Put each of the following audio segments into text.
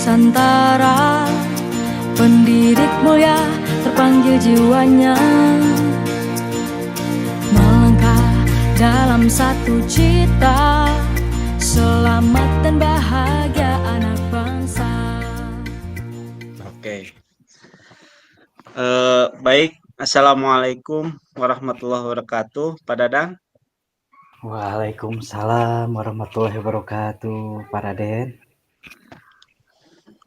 Nusantara, pendidik mulia terpanggil jiwanya melangkah dalam satu cita, selamat dan bahagia anak bangsa. Oke. Baik. Assalamualaikum warahmatullahi wabarakatuh, Pak Dadang. Waalaikumsalam warahmatullahi wabarakatuh, Pak Raden.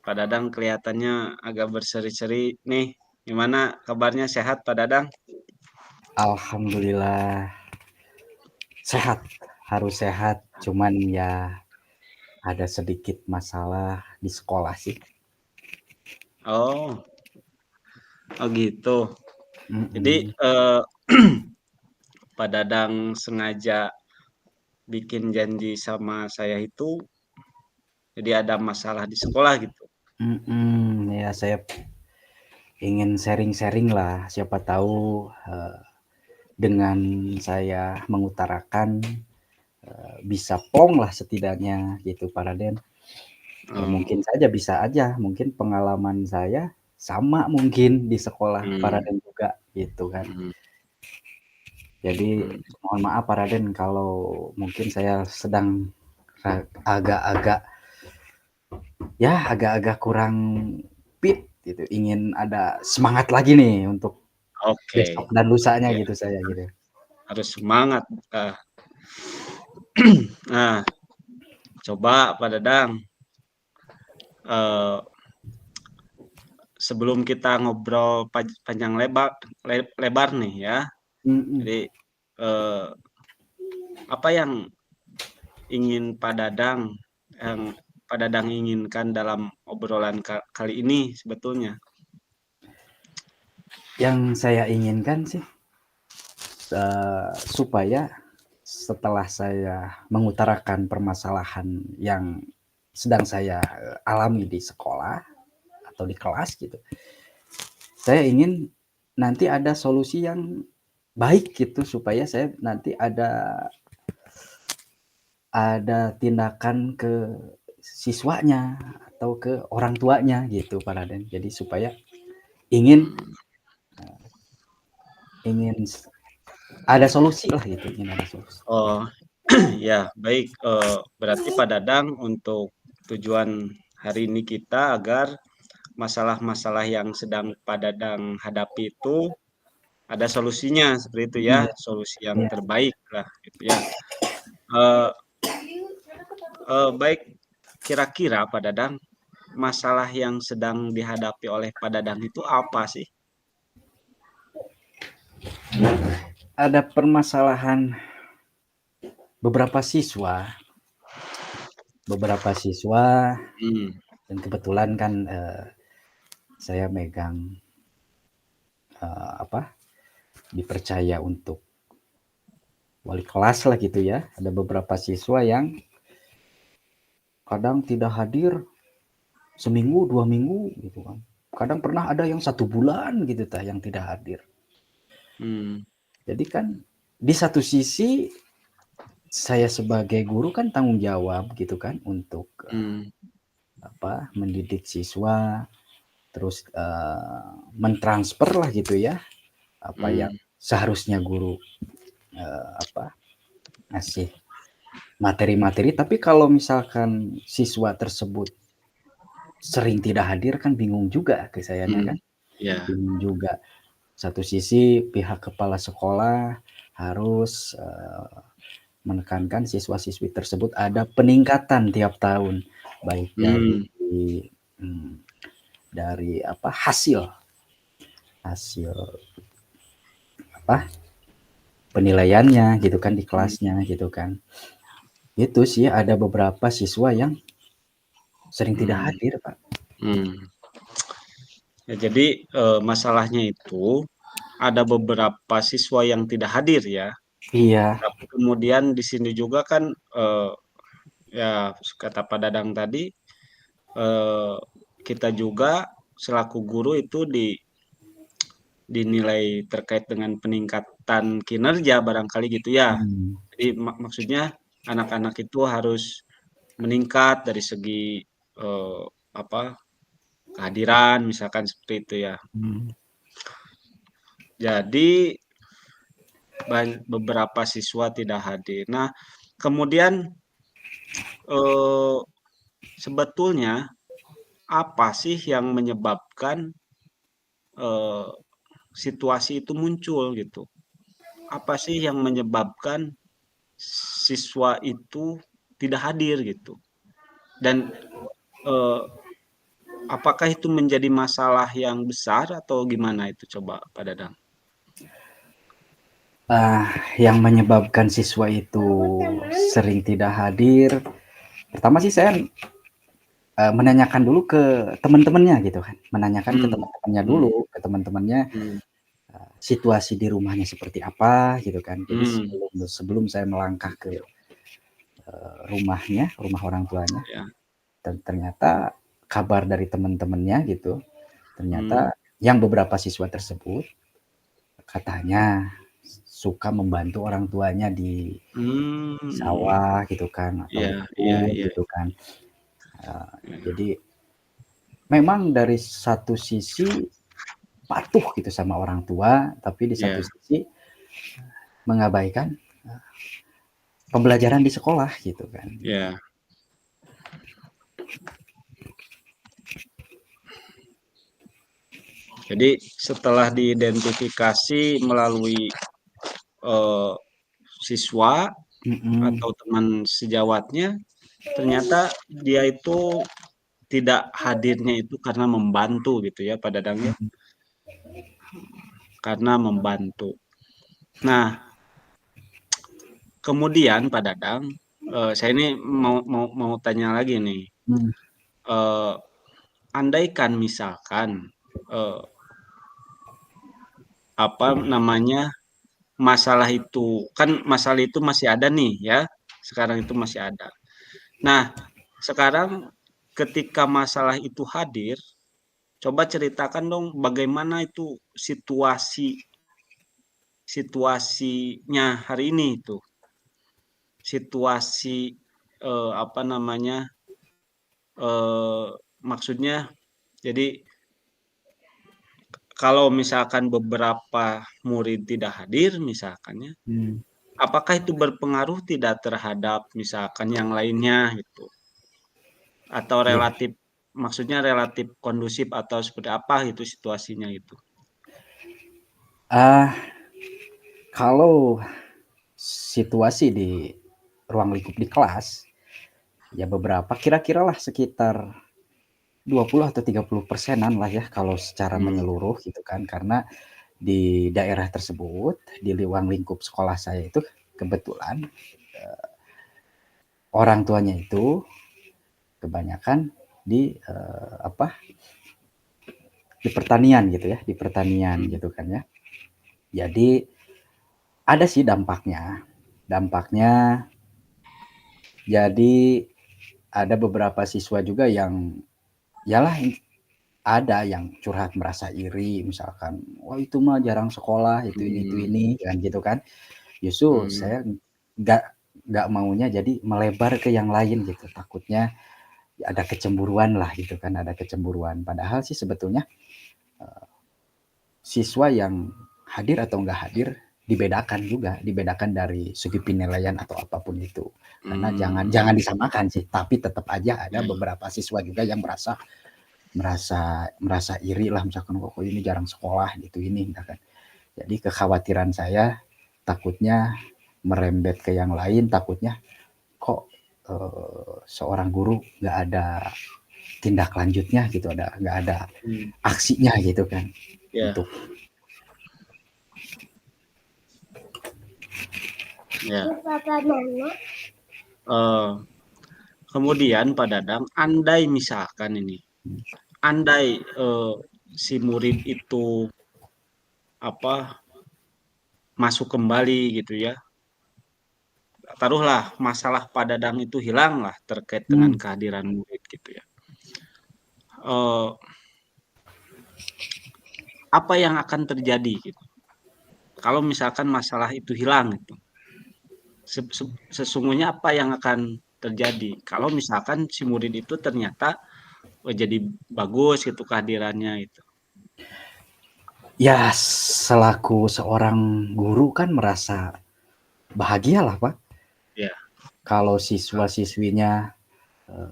Pak Dadang kelihatannya agak berseri-seri nih. Gimana kabarnya, sehat Pak Dadang? Alhamdulillah sehat, harus sehat. Cuman ya ada sedikit masalah di sekolah sih. Oh gitu. Jadi Mm-mm. Pak Dadang sengaja bikin janji sama saya itu, jadi ada masalah di sekolah gitu. Ya saya ingin sharing-sharing lah. Siapa tahu dengan saya mengutarakan bisa plong lah setidaknya gitu, Pak Raden. Mungkin saja bisa aja, mungkin pengalaman saya sama mungkin di sekolah Pak Raden juga gitu kan. Jadi mohon maaf Pak Raden kalau mungkin saya sedang agak-agak kurang fit gitu. Ingin ada semangat lagi nih untuk besok dan lusanya Ya, gitu saya gitu. harus semangat. Nah, coba Pak Dadang, sebelum kita ngobrol panjang lebar nih ya. Jadi apa yang ingin Pak Dadang inginkan dalam obrolan kali ini sebetulnya? Yang saya inginkan sih supaya setelah saya mengutarakan permasalahan yang sedang saya alami di sekolah atau di kelas gitu, saya ingin nanti ada solusi yang baik gitu supaya saya nanti ada tindakan ke siswanya atau ke orang tuanya gitu Pak Raden. Jadi supaya ingin ada solusi lah gitu, ingin ada solusi. Oh ya baik, berarti Pak Dadang untuk tujuan hari ini kita agar masalah-masalah yang sedang Pak Dadang hadapi itu ada solusinya seperti itu ya, solusi yang terbaik lah gitu ya. Baik, kira-kira Pak Dadang, masalah yang sedang dihadapi oleh Pak Dadang itu apa sih? Ada permasalahan beberapa siswa dan kebetulan kan saya megang dipercaya untuk wali kelas lah gitu ya. Ada beberapa siswa yang kadang tidak hadir seminggu 2 minggu gitu kan. Kadang pernah ada yang 1 bulan gitu yang tidak hadir. Jadi kan di satu sisi saya sebagai guru kan tanggung jawab gitu kan untuk mendidik siswa, terus mentransfer lah gitu ya apa yang seharusnya guru ngasih materi-materi. Tapi kalau misalkan siswa tersebut sering tidak hadir kan bingung juga ke saya kan. Bingung juga. Satu sisi pihak kepala sekolah harus menekankan siswa-siswi tersebut ada peningkatan tiap tahun, baik dari hasil penilaiannya gitu kan di kelasnya gitu kan. Itu sih ada beberapa siswa yang sering tidak hadir Pak. Ya, jadi masalahnya itu ada beberapa siswa yang tidak hadir ya. Iya. Tapi kemudian di sini juga kan ya kata Pak Dadang tadi, kita juga selaku guru itu dinilai terkait dengan peningkatan kinerja barangkali gitu ya. Jadi maksudnya anak-anak itu harus meningkat dari segi apa kehadiran misalkan seperti itu ya. Hmm. Jadi beberapa siswa tidak hadir. Nah, kemudian eh, sebetulnya apa sih yang menyebabkan eh, situasi itu muncul gitu? Apa sih yang menyebabkan siswa itu tidak hadir gitu? Dan eh, apakah itu menjadi masalah yang besar atau gimana itu coba Pak Dadang? Yang menyebabkan siswa itu sering tidak hadir, pertama sih saya menanyakan dulu ke teman-temannya gitu kan, menanyakan ke Hmm, teman-temannya hmm, dulu, ke teman-temannya hmm, situasi di rumahnya seperti apa gitu kan. Jadi hmm, sebelum saya melangkah ke rumah orang tuanya, ya, dan ternyata kabar dari teman-temannya gitu, hmm, ternyata yang beberapa siswa tersebut katanya suka membantu orang tuanya di hmm, hmm, sawah gitu kan, atau ya, ya, berkebun ya, gitu kan. ya, Jadi memang dari satu sisi patuh gitu sama orang tua, tapi di satu ya, sisi mengabaikan pembelajaran di sekolah gitu kan. ya. Jadi setelah diidentifikasi melalui eh, siswa Mm-mm. atau teman sejawatnya, ternyata dia itu tidak hadirnya itu karena membantu gitu ya Pak Dadang ya, karena membantu. Nah, kemudian Pak Dadang, saya ini mau tanya lagi nih. Mm. Eh, Andaikan misalkan eh, apa namanya masalah itu masih ada nih ya, sekarang itu masih ada. Nah, sekarang ketika masalah itu hadir, coba ceritakan dong bagaimana itu situasinya hari ini itu. Situasi apa namanya? eh, Maksudnya jadi kalau misalkan beberapa murid tidak hadir misalkannya, Mm. apakah itu berpengaruh tidak terhadap misalkan yang lainnya gitu? Atau Iya. maksudnya relatif kondusif atau seperti apa gitu situasinya itu? Ah, kalau situasi di ruang lingkup di kelas, ya beberapa kira-kira lah sekitar 20 atau 30%-an lah ya kalau secara Hmm, menyeluruh gitu kan. Karena di daerah tersebut, di ruang lingkup sekolah saya itu kebetulan orang tuanya itu kebanyakan di di pertanian gitu ya, di pertanian hmm, gitu kan ya. Jadi ada sih dampaknya. Dampaknya jadi ada beberapa siswa juga yang yalah ada yang curhat merasa iri misalkan, wah itu mah jarang sekolah itu hmm, ini kan gitu kan. Justru hmm, saya nggak nggak maunya jadi melebar ke yang lain gitu, takutnya ada kecemburuan lah gitu kan, ada kecemburuan. Padahal sih sebetulnya siswa yang hadir atau enggak hadir dibedakan dari segi penilaian atau apapun itu. Karena jangan hmm, jangan disamakan sih, tapi tetap aja ada ya, beberapa siswa juga yang merasa merasa merasa iri lah misalkan kok ini jarang sekolah gitu ini misalkan. Jadi kekhawatiran saya takutnya merembet ke yang lain, takutnya kok seorang guru nggak ada tindak lanjutnya gitu, nggak ada hmm, aksinya gitu kan ya, untuk ya. Eh, Kemudian Pak Dadang, andai misalkan ini, andai si murid itu apa masuk kembali gitu ya, taruhlah masalah Pak Dadang itu hilang lah terkait dengan hmm, kehadiran murid gitu ya. Eh, Apa yang akan terjadi gitu? Kalau misalkan masalah itu hilang gitu. Sesungguhnya apa yang akan terjadi kalau misalkan si murid itu ternyata jadi bagus gitu kehadirannya itu. Ya, selaku seorang guru kan merasa bahagia lah, Pak. Ya. Kalau siswa-siswinya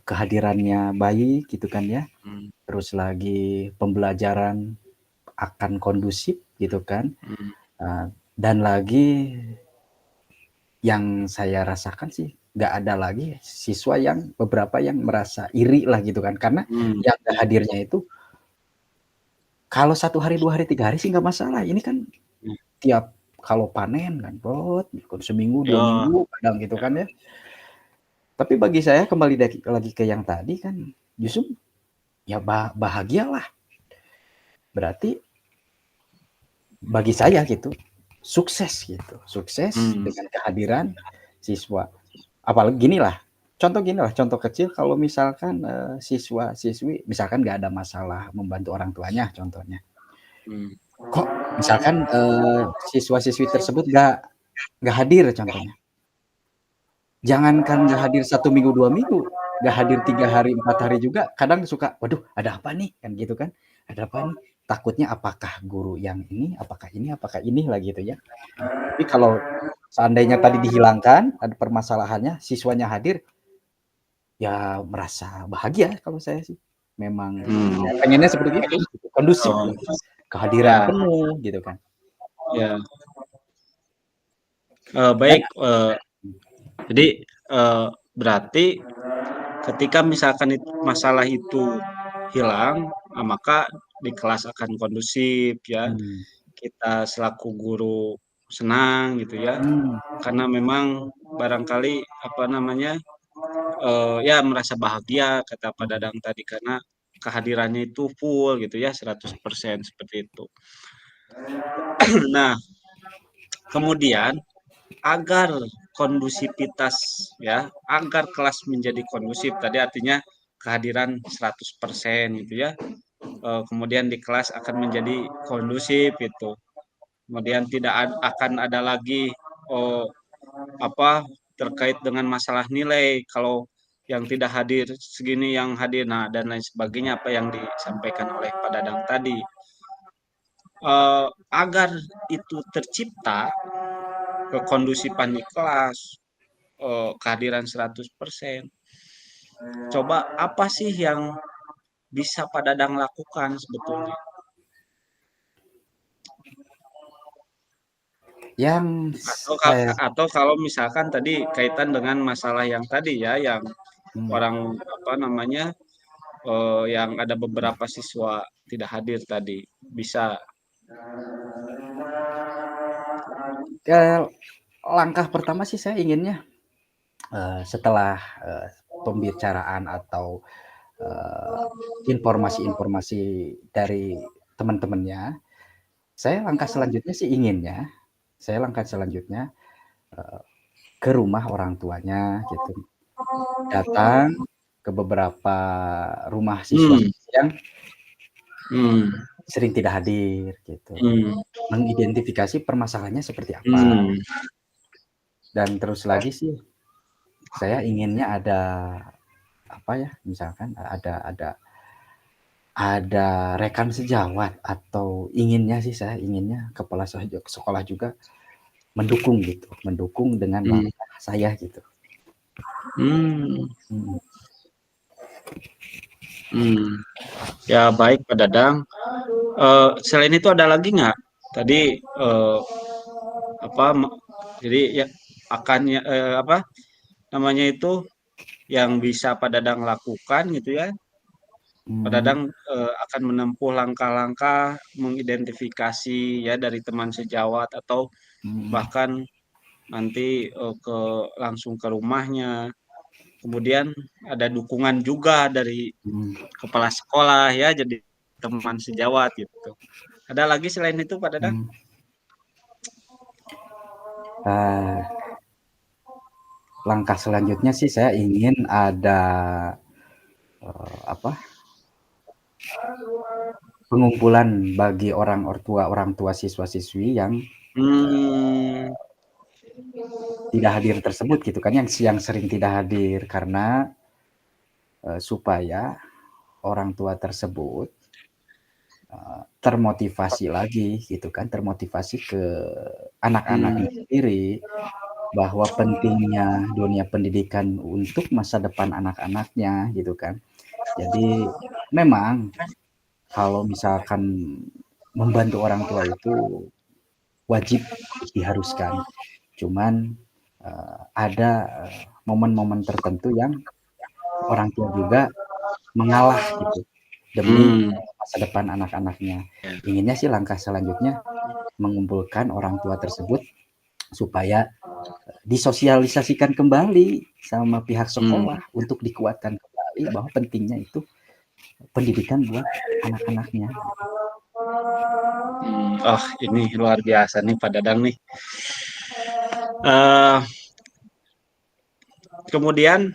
kehadirannya baik gitu kan ya. Hmm. Terus lagi pembelajaran akan kondusif gitu kan. Dan lagi yang saya rasakan sih nggak ada lagi siswa yang beberapa yang merasa iri lah gitu kan, karena yang nggak hadirnya itu kalau 1 hari 2 hari 3 hari sih nggak masalah, ini kan tiap kalau panen kan seminggu 2 minggu kadang gitu kan ya. Tapi bagi saya kembali lagi ke yang tadi kan justru ya bahagialah. Berarti bagi saya gitu sukses gitu, sukses dengan kehadiran siswa. Apalagi ginilah, contoh kecil kalau misalkan siswa-siswi misalkan nggak ada masalah membantu orang tuanya contohnya. Kok misalkan siswa-siswi tersebut nggak hadir contohnya. Jangankan nggak hadir 1 minggu 2 minggu, nggak hadir 3 hari 4 hari juga kadang suka, waduh ada apa nih kan gitu kan, ada apa nih? Takutnya apakah guru yang ini, apakah ini lah gitu ya. Tapi kalau seandainya tadi dihilangkan, ada permasalahannya, siswanya hadir, ya merasa bahagia kalau saya sih. Memang ya pengennya seperti itu, kondusif gitu. Kehadiran penuh gitu kan. Ya. Baik, jadi berarti ketika misalkan masalah itu hilang, maka di kelas akan kondusif ya. Kita selaku guru senang gitu ya. Karena memang barangkali apa namanya ya merasa bahagia kata Pak Dadang tadi karena kehadirannya itu full gitu ya 100% seperti itu. Nah, kemudian agar kondusivitas ya, agar kelas menjadi kondusif tadi artinya kehadiran 100% gitu ya. Kemudian di kelas akan menjadi kondusif itu. Kemudian tidak akan ada lagi apa terkait dengan masalah nilai kalau yang tidak hadir segini yang hadir nah dan lain sebagainya apa yang disampaikan oleh Pak Dadang tadi. Agar itu tercipta kekondusifan di kelas, kehadiran 100%. Coba apa sih yang bisa Pak Dadang lakukan sebetulnya? Yang saya Atau kalau misalkan tadi kaitan dengan masalah yang tadi ya, yang orang apa namanya, yang ada beberapa siswa tidak hadir tadi, bisa. Langkah pertama sih saya inginnya setelah pembicaraan atau informasi-informasi dari teman-temannya, langkah selanjutnya sih inginnya, langkah selanjutnya ke rumah orang tuanya gitu, datang ke beberapa rumah siswa yang sering tidak hadir gitu, mengidentifikasi permasalahannya seperti apa. Dan terus lagi sih saya inginnya ada apa ya, misalkan ada rekan sejawat atau saya inginnya kepala sekolah juga mendukung gitu, mendukung dengan langkah saya gitu. Ya baik Pak Dadang. Selain itu ada lagi nggak? Tadi apa? Jadi ya akannya apa namanya itu yang bisa Pak Dadang lakukan gitu ya. Pak Dadang akan menempuh langkah-langkah mengidentifikasi ya dari teman sejawat atau bahkan nanti langsung ke rumahnya. Kemudian ada dukungan juga dari kepala sekolah ya jadi teman sejawat gitu. Ada lagi selain itu Pak Dadang? Langkah selanjutnya sih saya ingin ada pengumpulan bagi orang tua siswa-siswi yang tidak hadir tersebut gitu kan, yang sering tidak hadir karena supaya orang tua tersebut termotivasi lagi gitu kan, termotivasi ke anak-anaknya Hmm. sendiri bahwa pentingnya dunia pendidikan untuk masa depan anak-anaknya gitu kan. Jadi memang kalau misalkan membantu orang tua itu wajib, diharuskan. Cuman ada momen-momen tertentu yang orang tua juga mengalah gitu demi Hmm. masa depan anak-anaknya. Ya. Inginnya sih langkah selanjutnya mengumpulkan orang tua tersebut supaya disosialisasikan kembali sama pihak Hmm. sekolah untuk dikuatkan kembali bahwa pentingnya itu pendidikan buat anak-anaknya. Oh, ini luar biasa nih Pak Dadang nih. Eh, kemudian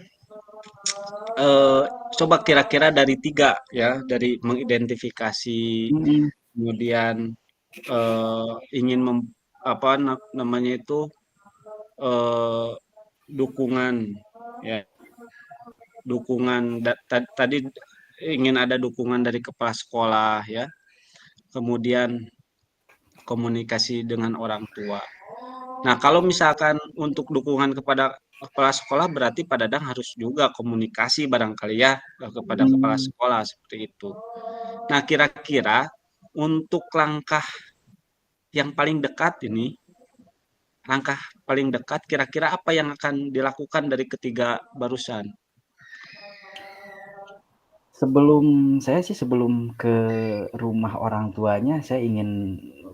eh, coba kira-kira dari 3 ya, dari mengidentifikasi, Mhm, kemudian ingin apa namanya itu eh, dukungan ya, dukungan tadi ingin ada dukungan dari kepala sekolah ya, kemudian komunikasi dengan orang tua. Nah, kalau misalkan untuk dukungan kepada kepala sekolah berarti Pak Dadang harus juga komunikasi barangkali ya kepada kepala mhm. sekolah seperti itu. Nah, kira-kira untuk langkah yang paling dekat ini, langkah paling dekat kira-kira apa yang akan dilakukan dari ketiga barusan? Sebelum ke rumah orang tuanya, saya ingin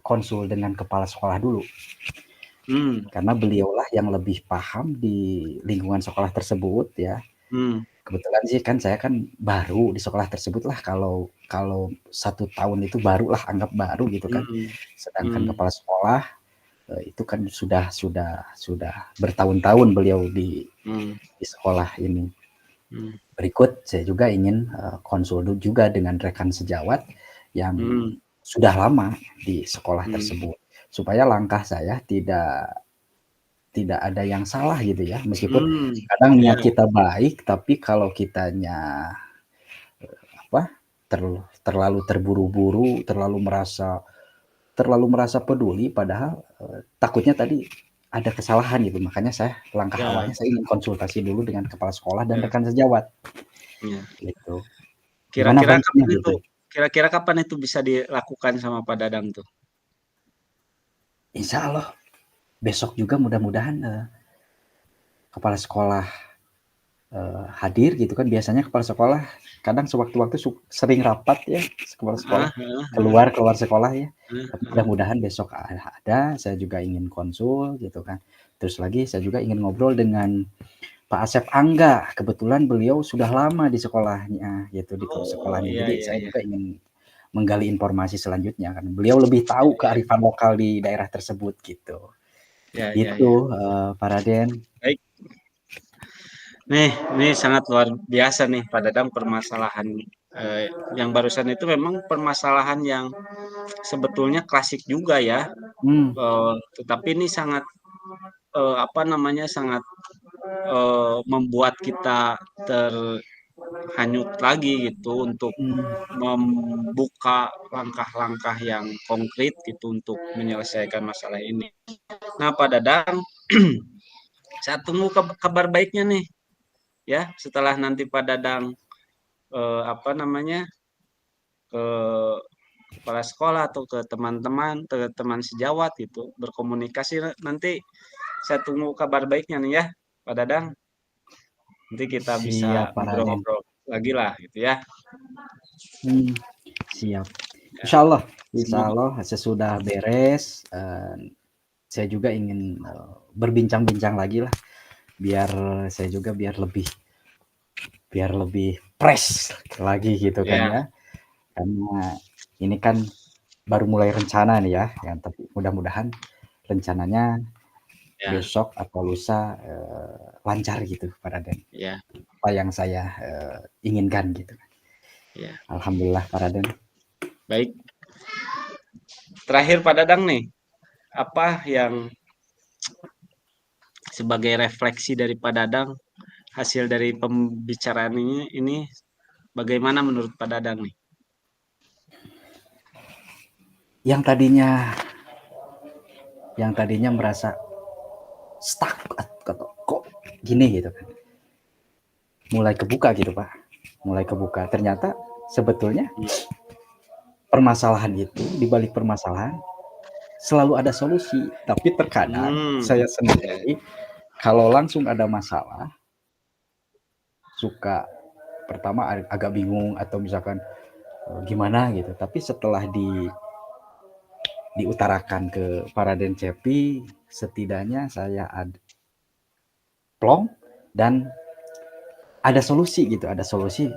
konsul dengan kepala sekolah dulu. Hmm, Karena beliaulah yang lebih paham di lingkungan sekolah tersebut ya. hmm, Kebetulan sih kan saya kan baru di sekolah tersebut lah, kalau kalau 1 tahun itu barulah, anggap baru gitu kan. hmm, Sedangkan hmm, kepala sekolah, itu kan sudah bertahun-tahun beliau hmm, di sekolah ini. hmm, Berikut saya juga ingin, konsul juga dengan rekan sejawat yang hmm, sudah lama di sekolah hmm, tersebut, supaya langkah saya tidak ada yang salah gitu ya. Meskipun hmm, kadang ya, niat kita baik, tapi kalau kitanya apa, terlalu terburu-buru, terlalu merasa peduli, padahal takutnya tadi ada kesalahan gitu. Makanya langkah ya, awalnya saya ingin konsultasi dulu dengan kepala sekolah dan ya, rekan sejawat ya. gitu. Gimana Kira-kira baiknya kapan itu? gitu? Kira-kira kapan itu bisa dilakukan sama Pak Dadang tuh? Insya Allah besok juga mudah-mudahan kepala sekolah hadir gitu kan. Biasanya kepala sekolah kadang sewaktu-waktu sering rapat ya, kepala sekolah Ah, heeh, heeh, keluar sekolah ya. heeh, Tapi heeh. mudah-mudahan besok ada, saya juga ingin konsul gitu kan. Terus lagi saya juga ingin ngobrol dengan Pak Asep Angga, kebetulan beliau sudah lama di sekolahnya gitu, di Oh, sekolahnya. iya Jadi iya saya iya. juga ingin menggali informasi selanjutnya kan. Beliau lebih tahu kearifan lokal di daerah tersebut gitu. Iya iya iya. Itu Pak Raden. Baik. Nih, ini sangat luar biasa nih Pak Dadang permasalahan yang barusan itu memang permasalahan yang sebetulnya klasik juga ya. Hmm, Tetapi ini sangat apa namanya sangat membuat kita terhanyut lagi gitu untuk hmm. membuka langkah-langkah yang konkret gitu untuk menyelesaikan masalah ini. Nah, Pak Dadang, saya tunggu kabar baiknya nih ya setelah nanti Pak Dadang apa namanya ke kepala sekolah atau ke teman-teman, ke teman sejawat gitu berkomunikasi nanti saya tunggu kabar baiknya nih ya Pak Dadang. Nanti kita bisa Siap Pak Raden. ngobrol-ngobrol lagi lah gitu ya. Hmm, siap. Ya, Insya Allah, insya semoga Allah sesudah beres, saya juga ingin berbincang-bincang lagi lah, biar saya juga biar lebih fresh lagi gitu kan ya ya. Karena ini kan baru mulai rencana nih ya, yang tapi mudah-mudahan rencananya ya besok atau lusa lancar gitu Pak Raden. ya Apa yang saya inginkan gitu. ya. Alhamdulillah Pak Raden. Baik. Terakhir Pak Dadang nih, apa yang sebagai refleksi dari Pak Dadang hasil dari pembicaraan ini bagaimana menurut Pak Dadang nih? Yang tadinya merasa stuck atau kok gini gitu kan. Mulai kebuka gitu Pak. Mulai kebuka. Ternyata sebetulnya permasalahan itu, di balik permasalahan selalu ada solusi. Tapi terkadang saya sendiri kalau langsung ada masalah suka pertama agak bingung atau misalkan gimana gitu. Tapi setelah diutarakan ke Paraden Cepi, setidaknya saya ada plong dan ada solusi gitu, ada solusi.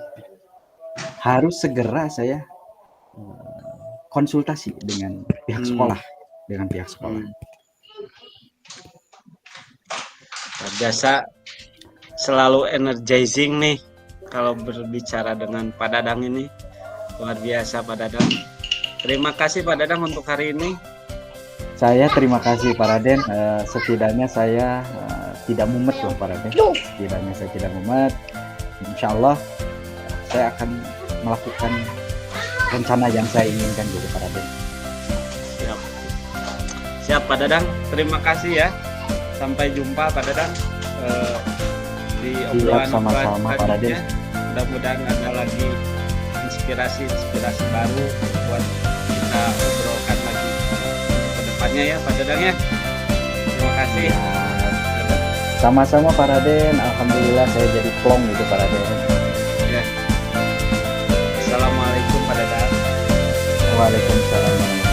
Harus segera saya konsultasi dengan pihak sekolah, Biasa selalu energizing nih kalau berbicara dengan Pak Dadang ini. Luar biasa Pak Dadang. Terima kasih Pak Dadang untuk hari ini. Saya terima kasih Pak Raden. Setidaknya saya tidak mumet loh Pak Raden. Setidaknya saya tidak mumet. Insya Allah saya akan melakukan rencana yang saya inginkan gitu Pak Raden. Siap Pak Dadang. Terima kasih ya. Sampai jumpa Pak Dadang di obrolan sama-sama Pak Raden. Mudah-mudahan ada lagi inspirasi baru buat kita obrolkan lagi ke depannya ya Pak Dadang ya. Terima kasih. Sama-sama Pak Raden. Alhamdulillah saya jadi plong gitu Pak Raden. Ya. Assalamualaikum Pak Dadang. Waalaikumsalam.